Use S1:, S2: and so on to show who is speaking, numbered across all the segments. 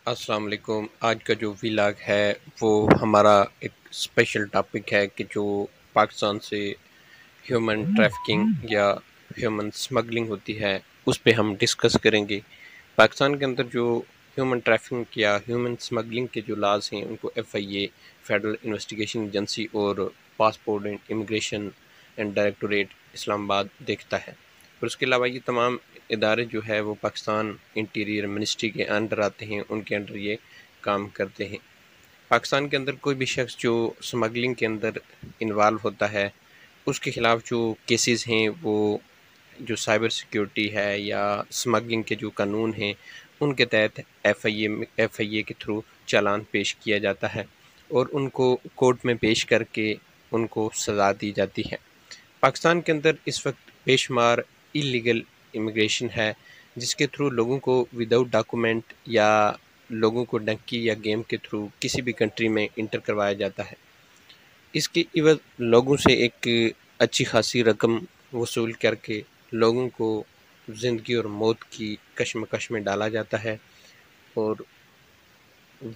S1: अस्सलाम वालेकुम। आज का जो व्लॉग है वो हमारा एक स्पेशल टॉपिक है कि जो पाकिस्तान से ह्यूमन ट्रैफिकिंग या ह्यूमन स्मगलिंग होती है उस पे हम डिस्कस करेंगे। पाकिस्तान के अंदर जो ह्यूमन ट्रैफिकिंग या ह्यूमन स्मगलिंग के जो लाज हैं उनको एफआईए, फेडरल इन्वेस्टिगेशन एजेंसी और passport and immigration and directorate Islamabad देखता है। और उसके अलावा ये तमाम इदारे जो है वो पाकिस्तान इंटीरियर मिनिस्ट्री के अंडर आते हैं, उनके अंडर ये काम करते हैं। पाकिस्तान के अंदर कोई भी शख्स जो स्मगलिंग के अंदर इन्वॉल्व होता है उसके ख़िलाफ़ जो केसेस हैं वो जो साइबर सिक्योरिटी है या स्मगलिंग के जो कानून हैं उनके तहत एफआईए के थ्रू चालान पेश किया जाता है और उनको कोर्ट में पेश करके उनको सज़ा दी जाती है। पाकिस्तान के अंदर इस वक्त बेशुमार इलीगल इमिग्रेशन है जिसके थ्रू लोगों को विदाउट डॉक्यूमेंट या लोगों को डंकी या गेम के थ्रू किसी भी कंट्री में इंटर करवाया जाता है। इसके इवज़ लोगों से एक अच्छी खासी रकम वसूल करके लोगों को ज़िंदगी और मौत की कश्मकश में डाला जाता है और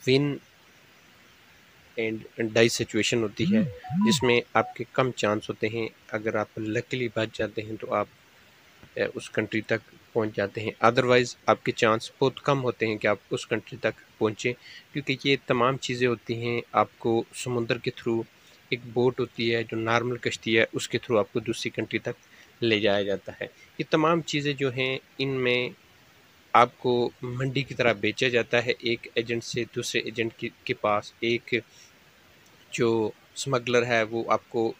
S1: विन एंड डाई सिचुएशन होती है जिसमें आपके कम चांस होते हैं। अगर आप लकीली बच जाते हैं तो आप उस कंट्री तक पहुंच जाते हैं, अदरवाइज़ आपके चांस बहुत कम होते हैं कि आप उस कंट्री तक पहुंचें, क्योंकि ये तमाम चीज़ें होती हैं। आपको समुंदर के थ्रू एक बोट होती है जो नॉर्मल कश्ती है, उसके थ्रू आपको दूसरी कंट्री तक ले जाया जाता है। ये तमाम चीज़ें जो हैं इनमें आपको मंडी की तरह बेचा जाता है, एक एजेंट से दूसरे एजेंट के पास। एक जो स्मगलर है वो आपको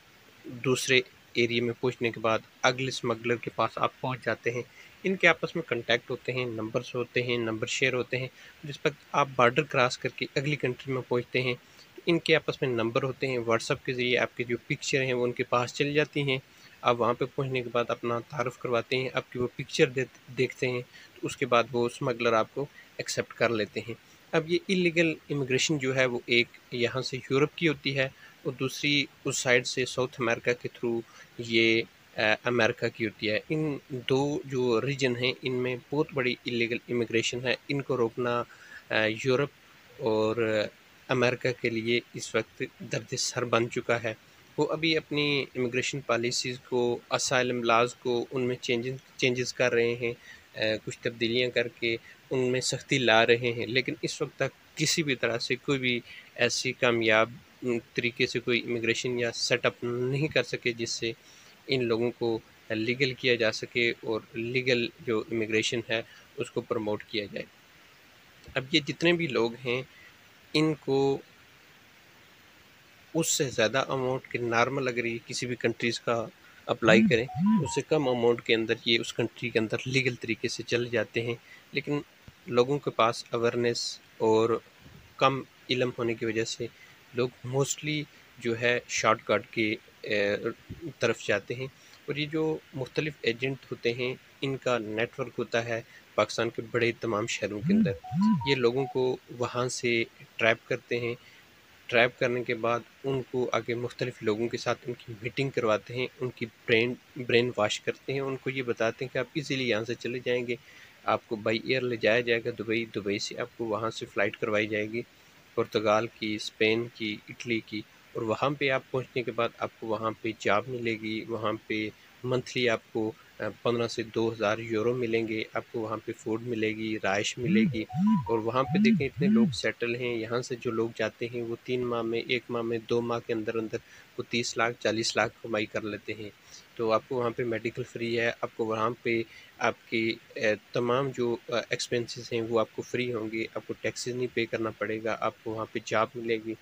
S1: दूसरे एरिया में पहुंचने के बाद अगले स्मगलर के पास आप पहुंच जाते हैं। इनके आपस में कांटेक्ट होते हैं, नंबर्स होते हैं, नंबर शेयर होते हैं। जिस वक्त आप बॉर्डर क्रॉस करके अगली कंट्री में पहुंचते हैं तो इनके आपस में नंबर होते हैं। व्हाट्सएप के ज़रिए आपकी जो पिक्चर हैं वो उनके पास चली जाती हैं। आप वहाँ पे पहुँचने के बाद अपना तारुफ़ करवाते हैं, आपकी वो पिक्चर देखते हैं तो उसके बाद वो स्मगलर आपको एक्सेप्ट कर लेते हैं। अब ये इलीगल इमिग्रेशन जो है वो एक यहाँ से यूरोप की होती है और दूसरी उस साइड से साउथ अमेरिका के थ्रू ये अमेरिका की होती है। इन दो जो रीजन हैं इनमें बहुत बड़ी इलीगल इमिग्रेशन है। इनको रोकना यूरोप और अमेरिका के लिए इस वक्त दर्द सर बन चुका है। वो अभी अपनी इमिग्रेशन पॉलिसीज़ को, असाइलम लाज को उनमें चेंजेस कर रहे हैं, कुछ तब्दीलियाँ करके उनमें सख्ती ला रहे हैं, लेकिन इस वक्त तक किसी भी तरह से कोई भी ऐसी कामयाब तरीके से कोई इमिग्रेशन या सेटअप नहीं कर सके जिससे इन लोगों को लीगल किया जा सके और लीगल जो इमिग्रेशन है उसको प्रमोट किया जाए। अब ये जितने भी लोग हैं इनको उससे ज़्यादा अमाउंट के नॉर्मल अगर ये किसी भी कंट्रीज़ का अप्लाई करें तो उससे कम अमाउंट के अंदर ये उस कंट्री के अंदर लीगल तरीके से चले जाते हैं। लेकिन लोगों के पास अवेयरनेस और कम इल्म होने की वजह से लोग मोस्टली जो है शॉर्टकट के तरफ जाते हैं। और ये जो मुख्तलिफ एजेंट होते हैं इनका नेटवर्क होता है पाकिस्तान के बड़े तमाम शहरों के अंदर। ये लोगों को वहाँ से ट्रैप करते हैं। ट्रैप करने के बाद उनको आगे मुख्तलिफ लोगों के साथ उनकी मीटिंग करवाते हैं, उनकी ब्रेन वॉश करते हैं, उनको ये बताते हैं कि आप इजीली यहाँ से चले जाएंगे। आपको बाई एयर ले जाया जाएगा दुबई, दुबई से आपको वहाँ से फ़्लाइट करवाई जाएगी पुर्तगाल की, स्पेन की, इटली की। और वहाँ पे आप पहुँचने के बाद आपको वहाँ पे जॉब मिलेगी, वहाँ पे मंथली आपको 15 से 2000 यूरो मिलेंगे, आपको वहाँ पे फूड मिलेगी, राइश मिलेगी। और वहाँ पे देखें इतने लोग सेटल हैं, यहाँ से जो लोग जाते हैं वो 3 माह में, 1 माह में, 2 माह के अंदर अंदर वो 30 लाख 40 लाख कमाई कर लेते हैं। तो आपको वहाँ पे मेडिकल फ्री है, आपको वहाँ पे आपकी तमाम जो एक्सपेंसेस हैं वो आपको फ्री होंगे, आपको टैक्सेस नहीं पे करना पड़ेगा, आपको वहाँ पे जॉब मिलेगी,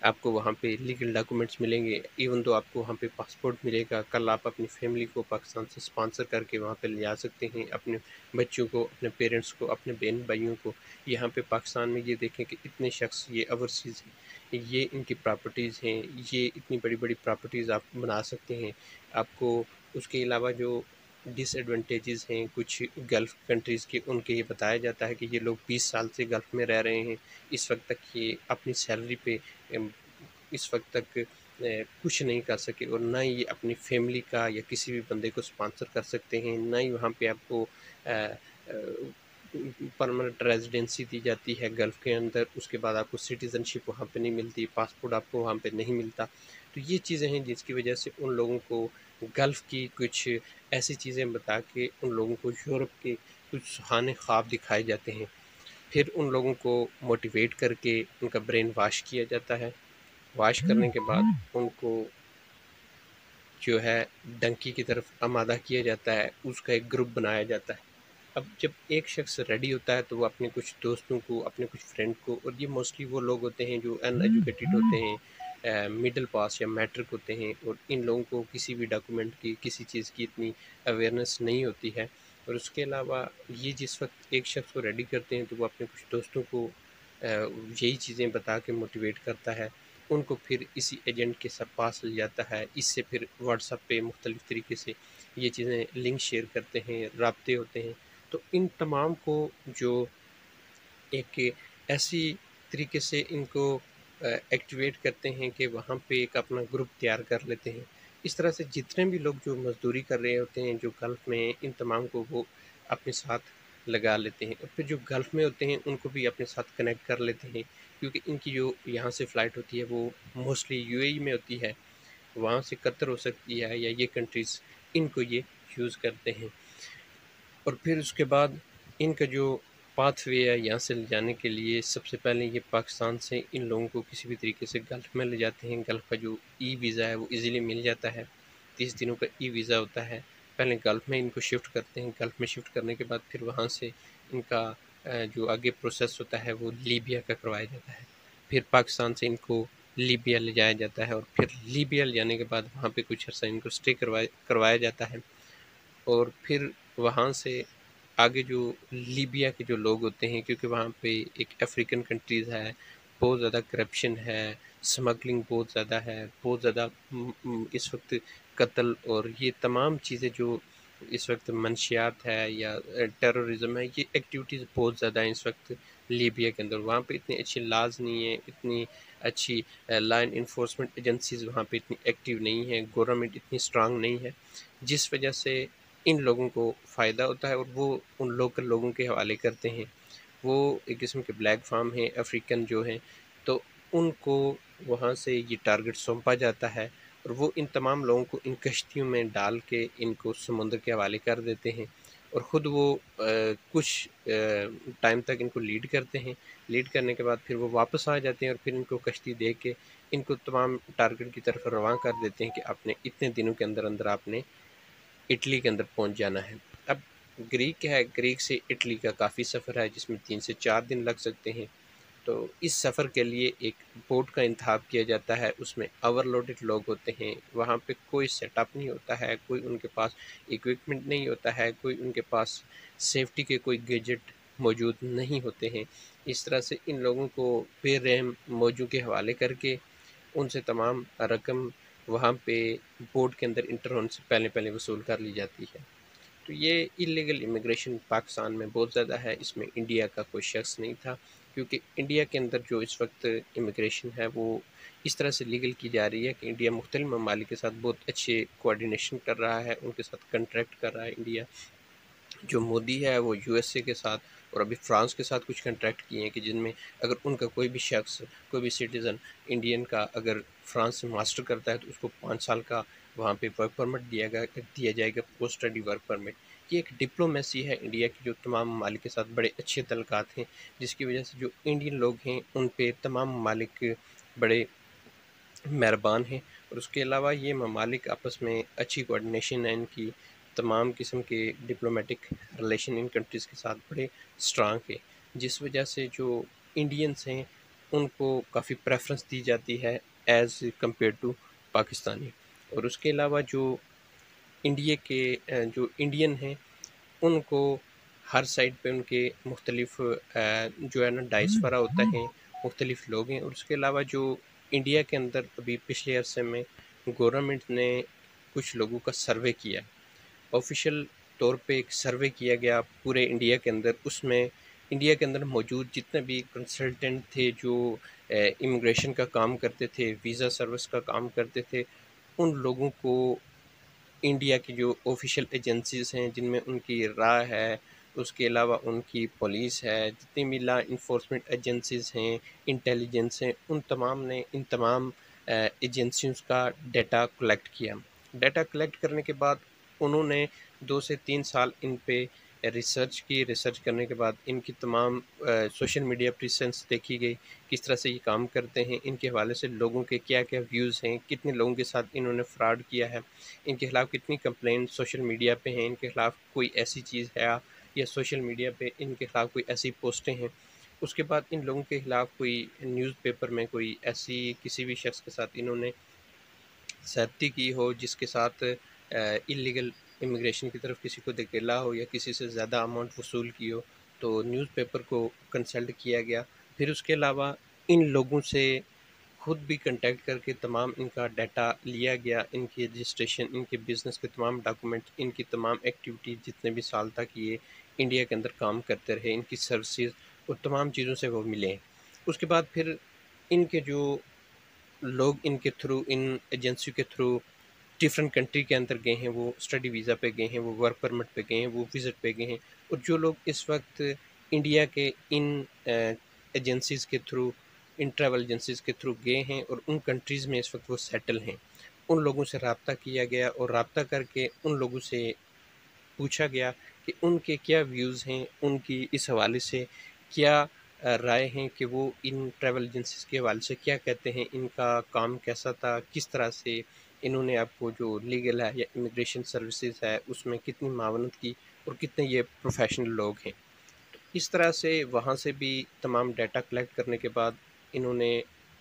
S1: आपको वहाँ पे लीगल डॉक्यूमेंट्स मिलेंगे, इवन तो आपको वहाँ पे पासपोर्ट मिलेगा। कल आप अपनी फैमिली को पाकिस्तान से स्पॉन्सर करके वहाँ पे ले जा सकते हैं, अपने बच्चों को, अपने पेरेंट्स को, अपने बहन भाइयों को। यहाँ पे पाकिस्तान में ये देखें कि इतने शख्स ये ओवरसीज़ हैं, ये इनकी प्रॉपर्टीज़ हैं, ये इतनी बड़ी बड़ी प्रॉपर्टीज़ आप बना सकते हैं। आपको उसके अलावा जो डिसएडवांटेजेस हैं कुछ गल्फ़ कंट्रीज़ के, उनके ये बताया जाता है कि ये लोग 20 साल से गल्फ़ में रह रहे हैं, इस वक्त तक ये अपनी सैलरी पे इस वक्त तक कुछ नहीं कर सके और ना ही ये अपनी फैमिली का या किसी भी बंदे को स्पॉन्सर कर सकते हैं, ना ही वहाँ पे आपको परमानेंट रेजिडेंसी दी जाती है गल्फ़ के अंदर, उसके बाद आपको सिटीज़नशिप वहाँ पे नहीं मिलती, पासपोर्ट आपको वहाँ पे नहीं मिलता। तो ये चीज़ें हैं जिसकी वजह से उन लोगों को गल्फ़ की कुछ ऐसी चीज़ें बता के उन लोगों को यूरोप के कुछ सुहाने ख्वाब दिखाए जाते हैं। फिर उन लोगों को मोटिवेट करके उनका ब्रेन वॉश किया जाता है। वॉश करने के बाद उनको जो है डंकी की तरफ आमादा किया जाता है, उसका एक ग्रुप बनाया जाता है। अब जब एक शख्स रेडी होता है तो वो अपने कुछ दोस्तों को, अपने कुछ फ्रेंड को, और ये मोस्टली वो लोग होते हैं जो अनएजुकेटेड होते हैं, मिडिल पास या मैट्रिक होते हैं, और इन लोगों को किसी भी डॉक्यूमेंट की, किसी चीज़ की इतनी अवेयरनेस नहीं होती है। और उसके अलावा ये जिस वक्त एक शख्स को रेडी करते हैं तो वो अपने कुछ दोस्तों को यही चीज़ें बता के मोटिवेट करता है, उनको फिर इसी एजेंट के सब पास ले जाता है। इससे फिर व्हाट्सएप पे मुख्तलिफ़ तरीके से ये चीज़ें लिंक शेयर करते हैं, राब्ते होते हैं। तो इन तमाम को जो एक ऐसी तरीके से इनको एक्टिवेट करते हैं कि वहाँ पे एक अपना ग्रुप तैयार कर लेते हैं। इस तरह से जितने भी लोग जो मज़दूरी कर रहे होते हैं, जो गल्फ़ में हैं, इन तमाम को वो अपने साथ लगा लेते हैं, और फिर जो गल्फ़ में होते हैं उनको भी अपने साथ कनेक्ट कर लेते हैं, क्योंकि इनकी जो यहाँ से फ़्लाइट होती है वो मोस्टली यूएई में होती है, वहाँ से कतर हो सकती है या ये कंट्रीज़, इनको ये यूज़ करते हैं। और फिर उसके बाद इनका जो पाथवे है यहाँ से ले जाने के लिए, सबसे पहले ये पाकिस्तान से इन लोगों को किसी भी तरीके से गल्फ़ में ले जाते हैं। गल्फ़ का जो ई वीज़ा है वो ईज़िली मिल जाता है, 30 दिनों का ई वीज़ा होता है। पहले गल्फ़ में इनको शिफ्ट करते हैं, गल्फ़ में शिफ्ट करने के बाद फिर वहाँ से इनका जो आगे प्रोसेस होता है वो लीबिया का करवाया जाता है। फिर पाकिस्तान से इनको लीबिया ले जाया जाता है, और फिर लीबिया ले जाने के बाद वहाँ पे कुछ अर्सा इनको स्टे करवाया जाता है। और फिर वहाँ से आगे जो लीबिया के जो लोग होते हैं, क्योंकि वहाँ पे एक अफ्रीकन कंट्रीज़ है, बहुत ज़्यादा करप्शन है, स्मगलिंग बहुत ज़्यादा है, बहुत ज़्यादा इस वक्त कत्ल और ये तमाम चीज़ें जो इस वक्त मंशियात है या टेररिज्म है, ये एक्टिविटीज़ बहुत ज़्यादा हैं इस वक्त लीबिया के अंदर। वहाँ पे इतनी अच्छी लॉज नहीं है, इतनी अच्छी लाइन इन्फोर्समेंट एजेंसीज वहाँ पे इतनी एक्टिव नहीं है, गवर्नमेंट इतनी स्ट्रांग नहीं है, जिस वजह से इन लोगों को फ़ायदा होता है और वो उन लोकल लोगों के हवाले करते हैं। वो एक किस्म के ब्लैक फार्म हैं, अफ्रीकन जो हैं, तो उनको वहाँ से ये टारगेट सौंपा जाता है, और वो इन तमाम लोगों को इन कश्तियों में डाल के इनको समुद्र के हवाले कर देते हैं, और ख़ुद वो कुछ टाइम तक इनको लीड करते हैं। लीड करने के बाद फिर वो वापस आ जाते हैं, और फिर इनको कश्ती दे के इनको तमाम टारगेट की तरफ रवां कर देते हैं कि आपने इतने दिनों के अंदर अंदर आपने इटली के अंदर पहुंच जाना है। अब ग्रीक है, ग्रीक से इटली का काफ़ी सफ़र है जिसमें 3 से 4 दिन लग सकते हैं। तो इस सफ़र के लिए एक बोट का इंतखाब किया जाता है, उसमें ओवरलोडेड लोग होते हैं, वहाँ पे कोई सेटअप नहीं होता है, कोई उनके पास इक्विपमेंट नहीं होता है, कोई उनके पास सेफ्टी के कोई गैजेट मौजूद नहीं होते हैं। इस तरह से इन लोगों को बेरहम मौजों के हवाले करके उनसे तमाम रकम वहाँ पे बोर्ड के अंदर इंटर होने से पहले वसूल कर ली जाती है। तो ये इलीगल इमिग्रेशन पाकिस्तान में बहुत ज़्यादा है, इसमें इंडिया का कोई शख्स नहीं था, क्योंकि इंडिया के अंदर जो इस वक्त इमिग्रेशन है वो इस तरह से लीगल की जा रही है कि इंडिया मुख्तलिफ ममालिक के साथ बहुत अच्छे कोऑर्डिनेशन कर रहा है, उनके साथ कंट्रैक्ट कर रहा है इंडिया। जो मोदी है वो यूएसए के साथ और अभी फ्रांस के साथ कुछ कॉन्ट्रैक्ट किए हैं कि जिनमें अगर उनका कोई भी शख्स, कोई भी सिटीज़न इंडियन का अगर फ्रांस से मास्टर करता है तो उसको 5 साल का वहाँ पे वर्क परमिट दिया जाएगा, पोस्ट स्टडी वर्क परमिट। ये एक डिप्लोमेसी है इंडिया की, जो तमाम ममालिक के साथ बड़े अच्छे तल्लुकात हैं, जिसकी वजह से जो इंडियन लोग हैं उन पे तमाम ममालिक बड़े मेहरबान हैं। और उसके अलावा ये ममालिक आपस में अच्छी कोऑर्डिनेशन है इनकी, तमाम किस्म के डिप्लोमेटिक रिलेशन इन कंट्रीज़ के साथ बड़े स्ट्रांग है, जिस वजह से जो इंडियंस हैं उनको काफ़ी प्रेफरेंस दी जाती है एज़ कम्पेयर टू पाकिस्तानी। और उसके अलावा जो इंडिया के जो इंडियन हैं उनको हर साइड पे उनके मुख्तलिफ जो है ना डायस्पोरा होता है, मुख्तलिफ लोग हैं। और उसके अलावा जो इंडिया के अंदर अभी पिछले अरसे में गवर्नमेंट ने कुछ लोगों का सर्वे किया, ऑफिशियल तौर पे एक सर्वे किया गया पूरे इंडिया के अंदर, उसमें इंडिया के अंदर मौजूद जितने भी कंसल्टेंट थे जो इमिग्रेशन का काम करते थे, वीज़ा सर्विस का काम करते थे, उन लोगों को इंडिया की जो ऑफिशियल एजेंसीज़ हैं जिनमें उनकी राय है, उसके अलावा उनकी पुलिस है, जितनी भी लॉ इन्फोर्समेंट एजेंसीज़ हैं, इंटेलिजेंस हैं, उन तमाम ने इन तमाम एजेंसियों का डाटा कलेक्ट किया। डाटा कलेक्ट करने के बाद उन्होंने 2 से 3 साल इन पे रिसर्च की। रिसर्च करने के बाद इनकी तमाम सोशल मीडिया प्रेजेंस देखी गई, किस तरह से ये काम करते हैं, इनके हवाले से लोगों के क्या-क्या व्यूज़ हैं, कितने लोगों के साथ इन्होंने फ्रॉड किया है, इनके खिलाफ कितनी कंप्लेंट सोशल मीडिया पे हैं, इनके खिलाफ कोई ऐसी चीज़ है या सोशल मीडिया पे इनके खिलाफ कोई ऐसी पोस्टें हैं। उसके बाद इन लोगों के खिलाफ कोई न्यूज़पेपर में कोई ऐसी किसी भी शख्स के साथ इन्होंने ज़्यादती की हो, जिसके साथ इल्लीगल इमिग्रेशन की तरफ किसी को धकेला हो या किसी से ज़्यादा अमाउंट वसूल की हो, तो न्यूज़पेपर को कंसल्ट किया गया। फिर उसके अलावा इन लोगों से खुद भी कॉन्टैक्ट करके तमाम इनका डाटा लिया गया, इनकी रजिस्ट्रेशन, इनके बिज़नेस के तमाम डॉक्यूमेंट, इनकी तमाम एक्टिविटी जितने भी साल तक ये इंडिया के अंदर काम करते रहे, इनकी सर्विसेज और तमाम चीज़ों से वो मिले। उसके बाद फिर इनके जो लोग इनके थ्रू, इन एजेंसी के थ्रू डिफरेंट कंट्री के अंदर गए हैं, वो स्टडी वीज़ा पे गए हैं, वो वर्क परमिट पे गए हैं, वो विज़िट पे गए हैं, और जो लोग इस वक्त इंडिया के इन एजेंसीज़ के थ्रू, इन ट्रैवल एजेंसीज़ के थ्रू गए हैं और उन कंट्रीज़ में इस वक्त वो सेटल हैं, उन लोगों से रब्ता किया गया और रब्ता करके उन लोगों से पूछा गया कि उनके क्या व्यूज़ हैं, उनकी इस हवाले से क्या राय हैं, कि वो इन ट्रैवल एजेंसीज़ के हवाले से क्या कहते हैं, इनका काम कैसा था, किस तरह से इन्होंने आपको जो लीगल है या इमिग्रेशन सर्विसेज है उसमें कितनी मावनत की और कितने ये प्रोफेशनल लोग हैं। तो इस तरह से वहाँ से भी तमाम डाटा कलेक्ट करने के बाद इन्होंने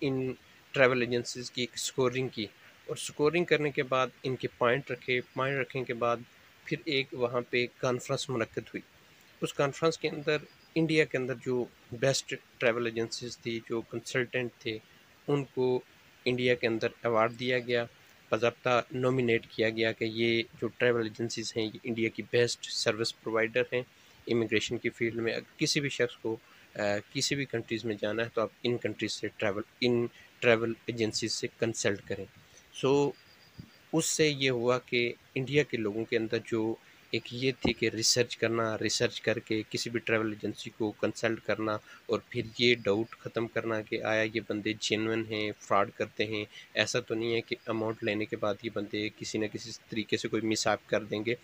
S1: इन ट्रैवल एजेंसीज़ की एक स्कोरिंग की, और स्कोरिंग करने के बाद इनके पॉइंट रखने के बाद फिर एक वहाँ पे कॉन्फ्रेंस मुनक्किद हुई। उस कॉन्फ्रेंस के अंदर इंडिया के अंदर जो बेस्ट ट्रैवल एजेंसीज थी, जो कंसल्टेंट थे, उनको इंडिया के अंदर अवार्ड दिया गया, बाज़ाब्ता नॉमिनेट किया गया कि ये जो ट्रैवल एजेंसीज हैं ये इंडिया की बेस्ट सर्विस प्रोवाइडर हैं इमिग्रेशन की फील्ड में। अगर किसी भी शख्स को किसी भी कंट्रीज़ में जाना है तो आप इन ट्रैवल एजेंसीज से कंसल्ट करें। सो उससे ये हुआ कि इंडिया के लोगों के अंदर जो एक ये थी कि रिसर्च करना, रिसर्च करके किसी भी ट्रैवल एजेंसी को कंसल्ट करना और फिर ये डाउट ख़त्म करना कि आया ये बंदे जेन्युइन हैं, फ्रॉड करते हैं, ऐसा तो नहीं है कि अमाउंट लेने के बाद ये बंदे किसी न किसी तरीके से कोई मिसहैप कर देंगे।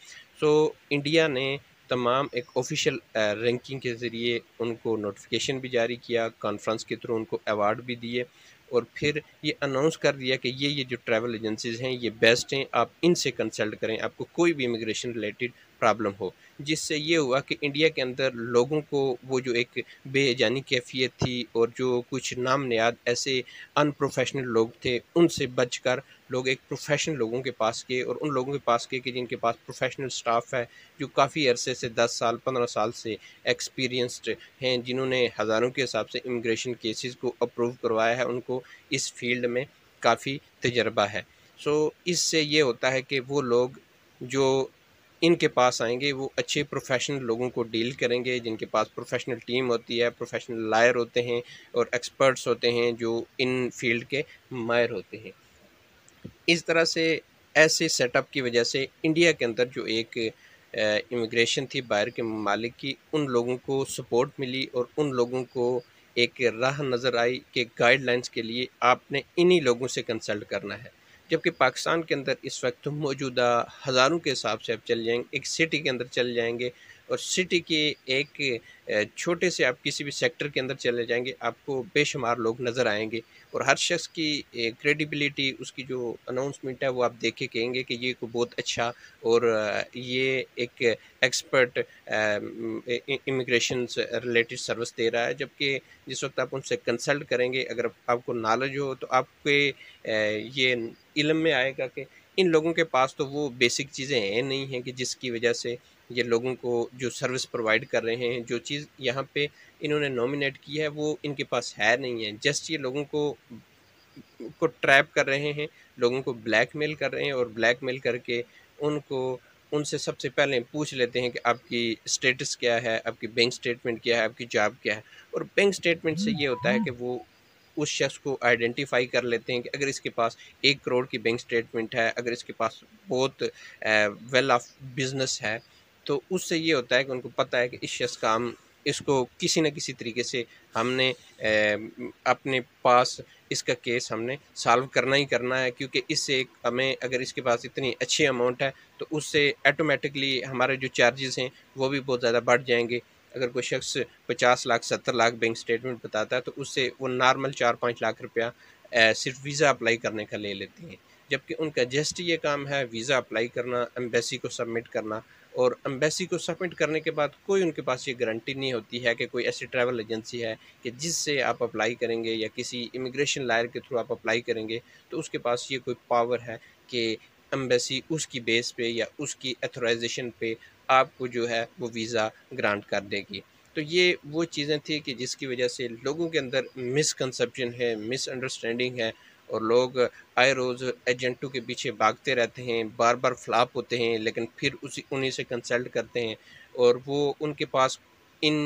S1: सो इंडिया ने तमाम एक ऑफिशियल रैंकिंग के ज़रिए उनको नोटिफिकेशन भी जारी किया, कॉन्फ्रेंस के थ्रू उनको अवार्ड भी दिए, और फिर ये अनाउंस कर दिया कि ये जो ट्रैवल एजेंसीज़ हैं ये बेस्ट हैं, आप इनसे कंसल्ट करें आपको कोई भी इमिग्रेशन रिलेटेड प्रॉब्लम हो। जिससे ये हुआ कि इंडिया के अंदर लोगों को वो जो एक बेजानी कैफियत थी और जो कुछ नाम नयाद ऐसे अनप्रोफेशनल लोग थे, उनसे बचकर लोग एक प्रोफेशनल लोगों के पास गए, और उन लोगों के पास गए कि जिनके पास प्रोफेशनल स्टाफ है, जो काफ़ी अरसे से 10 साल 15 साल से एक्सपीरियंस्ड हैं, जिन्होंने हज़ारों के हिसाब से इमिग्रेशन केसेस को अप्रूव करवाया है, उनको इस फील्ड में काफ़ी तजर्बा है। सो इससे ये होता है कि वो लोग जो इनके पास आएँगे वो अच्छे प्रोफेशनल लोगों को डील करेंगे, जिनके पास प्रोफेशनल टीम होती है, प्रोफेशनल लॉयर होते हैं और एक्सपर्ट्स होते हैं जो इन फील्ड के माहिर होते हैं। इस तरह से ऐसे सेटअप की वजह से इंडिया के अंदर जो एक इमिग्रेशन थी बाहर के ममालिक की, उन लोगों को सपोर्ट मिली और उन लोगों को एक राह नज़र आई कि गाइडलाइंस के लिए आपने इन्हीं लोगों से कंसल्ट करना है। जबकि पाकिस्तान के अंदर इस वक्त मौजूदा हज़ारों के हिसाब से आप चल जाएंगे, एक सिटी के अंदर चल जाएंगे, और सिटी के एक छोटे से आप किसी भी सेक्टर के अंदर चले जाएंगे, आपको बेशुमार लोग नज़र आएंगे, और हर शख्स की क्रेडिबिलिटी, उसकी जो अनाउंसमेंट है वो आप देख के कहेंगे कि ये को बहुत अच्छा और ये एक एक्सपर्ट इमिग्रेशन से रिलेटेड सर्विस दे रहा है। जबकि जिस वक्त आप उनसे कंसल्ट करेंगे, अगर आपको नॉलेज हो तो आपके ये इल्म में आएगा कि इन लोगों के पास तो वो बेसिक चीज़ें हैं नहीं हैं कि जिसकी वजह से ये लोगों को जो सर्विस प्रोवाइड कर रहे हैं, जो चीज़ यहाँ पे इन्होंने नॉमिनेट की है वो इनके पास है नहीं है। जस्ट ये लोगों को ट्रैप कर रहे हैं, लोगों को ब्लैकमेल कर रहे हैं, और ब्लैकमेल करके उनको उनसे सबसे पहले पूछ लेते हैं कि आपकी स्टेटस क्या है, आपकी बैंक स्टेटमेंट क्या है, आपकी जॉब क्या है। और बैंक स्टेटमेंट से ये होता है कि वो उस शख्स को आइडेंटिफाई कर लेते हैं कि अगर इसके पास 1 करोड़ की बैंक स्टेटमेंट है, अगर इसके पास बहुत वेल ऑफ बिज़नेस है, तो उससे ये होता है कि उनको पता है कि इस शख्स का हम इसको किसी न किसी तरीके से हमने अपने पास इसका केस हमने सॉल्व करना ही करना है, क्योंकि इससे एक हमें अगर इसके पास इतनी अच्छी अमाउंट है तो उससे ऑटोमेटिकली हमारे जो चार्जेस हैं वो भी बहुत ज़्यादा बढ़ जाएंगे। अगर कोई शख्स 50 लाख 70 लाख बैंक स्टेटमेंट बताता है तो उससे वो नॉर्मल 4-5 लाख रुपया सिर्फ वीज़ा अप्लाई करने का ले लेते हैं, जबकि उनका जस्ट ये काम है वीज़ा अप्लाई करना, एम्बेसी को सबमिट करना। और एम्बेसी को सबमिट करने के बाद कोई उनके पास ये गारंटी नहीं होती है कि कोई ऐसी ट्रैवल एजेंसी है कि जिससे आप अप्लाई करेंगे या किसी इमिग्रेशन लायर के थ्रू आप अप्लाई करेंगे तो उसके पास ये कोई पावर है कि एम्बेसी उसकी बेस पे या उसकी अथोराइजेशन पे आपको जो है वो वीज़ा ग्रांट कर देगी। तो ये वो चीज़ें थी कि जिसकी वजह से लोगों के अंदर मिसकंसेप्शन है, मिसअंडरस्टैंडिंग है, और लोग आए रोज़ एजेंटों के पीछे भागते रहते हैं, बार-बार फ्लॉप होते हैं, लेकिन फिर उसी उन्हीं से कंसल्ट करते हैं और वो उनके पास इन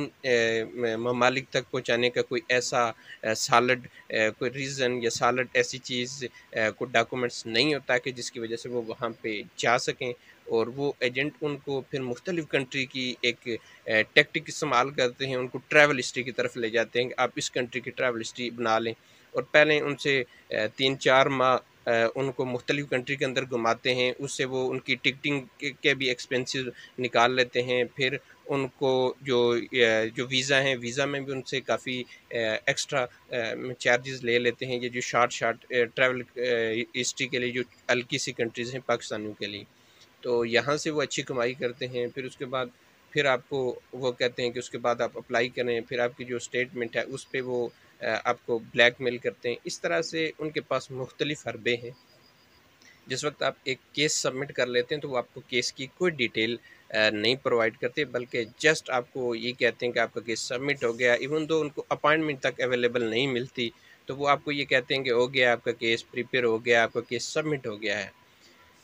S1: ममालिक तक पहुँचाने का कोई ऐसा सॉलिड कोई रीज़न या सॉलिड ऐसी चीज़ कोई डॉक्यूमेंट्स नहीं होता कि जिसकी वजह से वो वहाँ पे जा सकें, और वो एजेंट उनको फिर मुख्तलिफ़ कंट्री की एक टैक्टिक इस्तेमाल करते हैं, उनको ट्रैवल हिस्ट्री की तरफ ले जाते हैं कि आप इस कंट्री की ट्रैवल हिस्ट्री बना लें, और पहले उनसे 3-4 माह उनको मुख्तलिफ़ कंट्री के अंदर घुमाते हैं, उससे वो उनकी टिकटिंग के भी एक्सपेंसेस निकाल लेते हैं। फिर उनको जो वीज़ा हैं, वीज़ा में भी उनसे काफ़ी एक्स्ट्रा चार्जेस ले लेते हैं, ये जो शॉर्ट ट्रैवल हिस्ट्री के लिए जो हल्की सी कंट्रीज़ हैं पाकिस्तानियों के लिए। तो यहाँ से वो अच्छी कमाई करते हैं, फिर उसके बाद फिर आपको वो कहते हैं कि उसके बाद आप अप्लाई करें, फिर आपकी जो स्टेटमेंट है उस पे वो आपको ब्लैकमेल करते हैं। इस तरह से उनके पास मुख्तलिफ़ हरबे हैं। जिस वक़्त आप एक केस सबमिट कर लेते हैं तो वो आपको केस की कोई डिटेल नहीं प्रोवाइड करते, बल्कि जस्ट आपको ये कहते हैं कि आपका केस सबमिट हो गया। इवन दो उनको अपॉइंटमेंट तक अवेलेबल नहीं मिलती, तो वो आपको ये कहते हैं कि हो गया आपका केस, प्रिपेयर हो गया, आपका केस सबमिट हो गया है।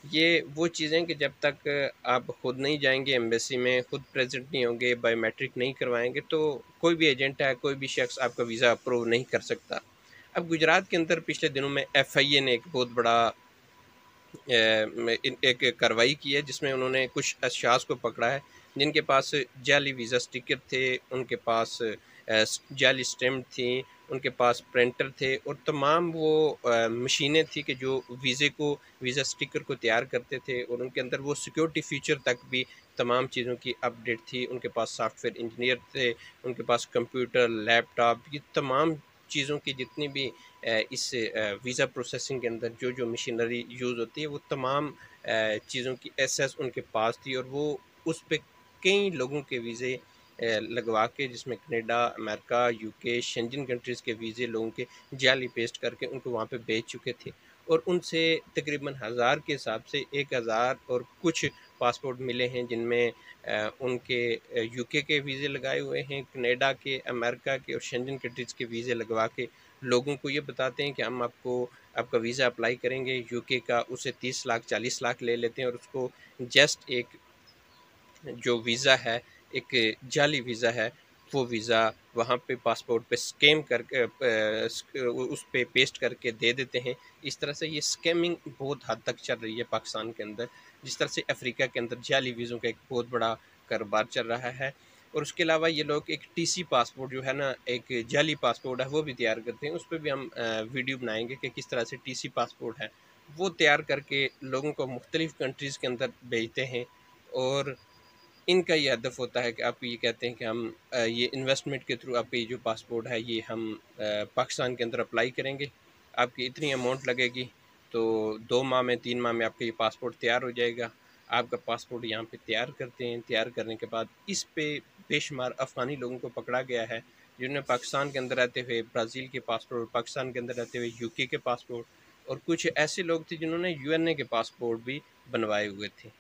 S1: ये वो चीज़ें कि जब तक आप खुद नहीं जाएँगे एम्बेसी में, खुद प्रेज़ेंट नहीं होंगे, बायोमेट्रिक नहीं करवाएँगे, तो कोई भी एजेंट है, कोई भी शख्स आपका वीज़ा अप्रूव नहीं कर सकता। अब गुजरात के अंदर पिछले दिनों में एफआईए ने एक बहुत बड़ा एक कार्रवाई की है, जिसमें उन्होंने कुछ अशख़ास को पकड़ा है जिनके पास जाली वीज़ा स्टिकर थे, उनके पास जाली स्टैम्प थी, उनके पास प्रिंटर थे, और तमाम वो मशीनें थी कि जो वीज़ा स्टिकर को तैयार करते थे, और उनके अंदर वो सिक्योरिटी फीचर तक भी तमाम चीज़ों की अपडेट थी। उनके पास सॉफ्टवेयर इंजीनियर थे, उनके पास कंप्यूटर, लैपटॉप, ये तमाम चीज़ों की जितनी भी इस वीज़ा प्रोसेसिंग के अंदर जो मशीनरी यूज़ होती है, वो तमाम चीज़ों की एक्सेस उनके पास थी, और वो उस पे कई लोगों के वीज़े लगवा के, जिसमें Canada, America, UK, Schengen countries के वीज़े लोगों के जाली पेस्ट करके उनको वहाँ पे बेच चुके थे, और उनसे तकरीबन 1000 के हिसाब से 1000 और कुछ पासपोर्ट मिले हैं, जिनमें उनके यूके के वीज़े लगाए हुए हैं, कनाडा के, अमेरिका के और शेंजन कंट्रीज़ के वीज़े लगवा के लोगों को ये बताते हैं कि हम आपको आपका वीज़ा अप्लाई करेंगे यूके का, उससे 30 लाख 40 लाख ले लेते हैं, और उसको जस्ट एक जो वीज़ा है, एक जाली वीज़ा है, वो वीज़ा वहाँ पे पासपोर्ट पे स्कैम करके उस पे पेस्ट करके दे देते हैं। इस तरह से ये स्कैमिंग बहुत हद तक चल रही है पाकिस्तान के अंदर। जिस तरह से अफ्रीका के अंदर जाली वीज़ों का एक बहुत बड़ा कारोबार चल रहा है, और उसके अलावा ये लोग एक टीसी पासपोर्ट जो है ना, एक जाली पासपोर्ट है, वो भी तैयार करते हैं। उस पे भी हम वीडियो बनाएँगे कि किस तरह से टीसी पासपोर्ट है, वो तैयार करके लोगों को मुख्तलिफ़ कंट्रीज़ के अंदर भेजते हैं, और इनका ये हदफ होता है कि आप ये कहते हैं कि हम ये इन्वेस्टमेंट के थ्रू आपका ये जो पासपोर्ट है ये हम पाकिस्तान के अंदर अप्लाई करेंगे, आपकी इतनी अमाउंट लगेगी, तो 2 माह में 3 माह में आपका ये पासपोर्ट तैयार हो जाएगा। आपका पासपोर्ट यहाँ पे तैयार करते हैं, तैयार करने के बाद इस पे बेशुमार अफ़गानी लोगों को पकड़ा गया है, जिन्होंने पाकिस्तान के अंदर रहते हुए ब्राज़ील के पासपोर्ट, पाकिस्तान के अंदर रहते हुए यूके के पासपोर्ट, और कुछ ऐसे लोग थे जिन्होंने यूएनए के पासपोर्ट भी बनवाए हुए थे।